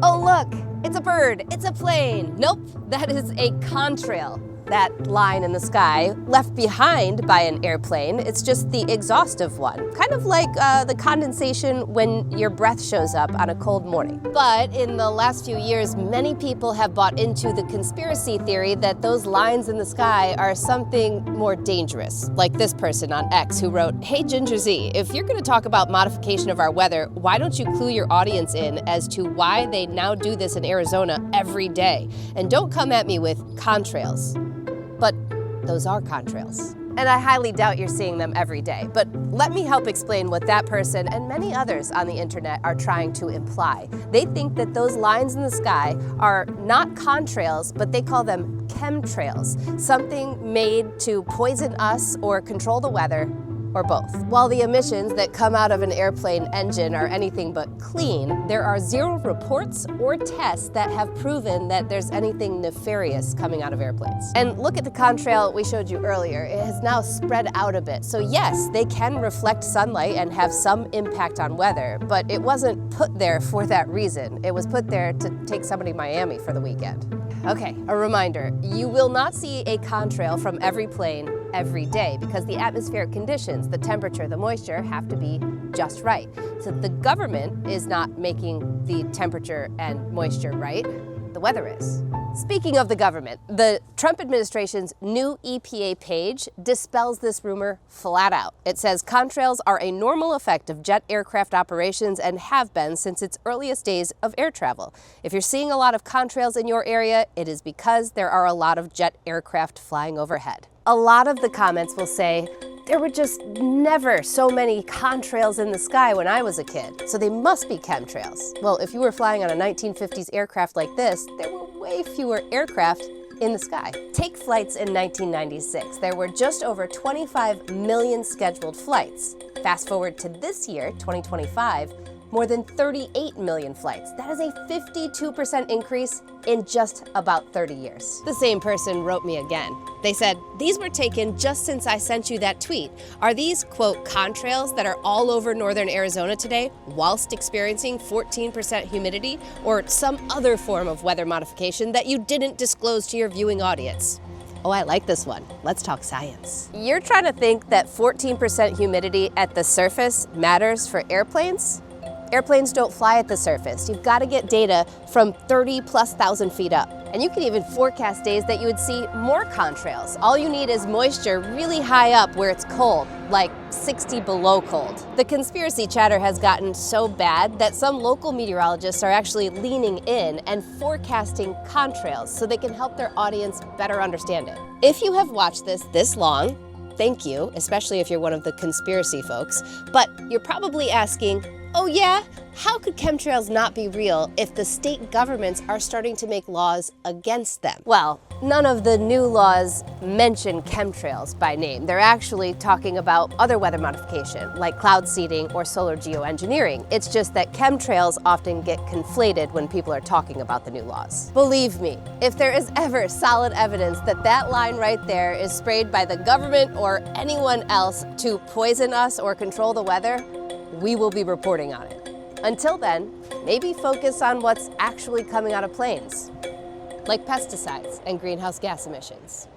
Oh look, it's a bird, it's a plane. Nope, that is a contrail. That line in the sky left behind by an airplane, it's just the exhaust of one. Kind of like the condensation when your breath shows up on a cold morning. But in the last few years, many people have bought into the conspiracy theory that those lines in the sky are something more dangerous. Like this person on X who wrote, "Hey Ginger Z, if you're gonna talk about modification of our weather, why don't you clue your audience in as to why they now do this in Arizona every day? And don't come at me with contrails." But those are contrails. And I highly doubt you're seeing them every day. But let me help explain what that person and many others on the internet are trying to imply. They think that those lines in the sky are not contrails, but they call them chemtrails, something made to poison us or control the weather, or both. While the emissions that come out of an airplane engine are anything but clean, there are zero reports or tests that have proven that there's anything nefarious coming out of airplanes. And look at the contrail we showed you earlier. It has now spread out a bit. So yes, they can reflect sunlight and have some impact on weather, but it wasn't put there for that reason. It was put there to take somebody to Miami for the weekend. Okay, a reminder, you will not see a contrail from every plane every day because the atmospheric conditions, the temperature, the moisture have to be just right. So the government is not making the temperature and moisture right, the weather is. Speaking of the government, the Trump administration's new EPA page dispels this rumor flat out. It says contrails are a normal effect of jet aircraft operations and have been since its earliest days of air travel. If you're seeing a lot of contrails in your area, it is because there are a lot of jet aircraft flying overhead. A lot of the comments will say, there were just never so many contrails in the sky when I was a kid, so they must be chemtrails. Well, if you were flying on a 1950s aircraft like this, there were way fewer aircraft in the sky. Take flights in 1996. There were just over 25 million scheduled flights. Fast forward to this year, 2025, more than 38 million flights. That is a 52% increase in just about 30 years. The same person wrote me again. They said, "These were taken just since I sent you that tweet. Are these, quote, contrails that are all over northern Arizona today whilst experiencing 14% humidity, or some other form of weather modification that you didn't disclose to your viewing audience?" Oh, I like this one. Let's talk science. You're trying to think that 14% humidity at the surface matters for airplanes? Airplanes don't fly at the surface. You've got to get data from 30,000+ feet up. And you can even forecast days that you would see more contrails. All you need is moisture really high up where it's cold, like 60 below cold. The conspiracy chatter has gotten so bad that some local meteorologists are actually leaning in and forecasting contrails so they can help their audience better understand it. If you have watched this long, thank you, especially if you're one of the conspiracy folks, but you're probably asking, oh yeah, how could chemtrails not be real if the state governments are starting to make laws against them? Well, none of the new laws mention chemtrails by name. They're actually talking about other weather modification, like cloud seeding or solar geoengineering. It's just that chemtrails often get conflated when people are talking about the new laws. Believe me, if there is ever solid evidence that that line right there is sprayed by the government or anyone else to poison us or control the weather, we will be reporting on it. Until then, maybe focus on what's actually coming out of planes, like pesticides and greenhouse gas emissions.